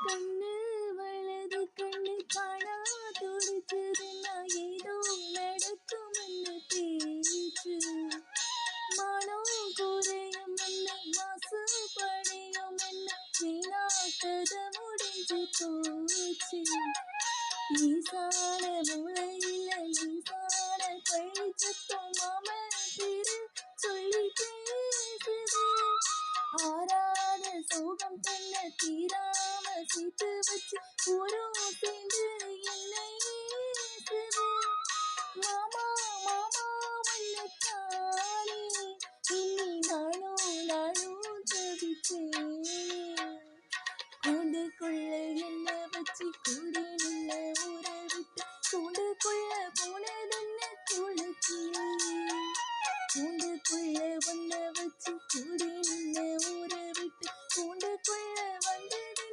கண்ணு வலது கண்ணு காணா துடிச்சதுன்னா ஏதோ நடக்கும்னு பேச்சு மானம் குறையும் என்ன மாசு படையும் என்ன வீணாக்கத முடிஞ்சு போச்சு ஈசான மூளையில ஈசான பழிச்சத்தம் மாம திரு சொல்லி பேசுது ஆறாத சோகம் தன்ன தீராம சீத்து வச்சு ஊரும் சேர்ந்து என்னை ஏசுது மாமா மாமா வல்லத்தானே இனி நானும் தவிச்சேனே கூண்டுக்குள்ள என்ன வச்சு கூட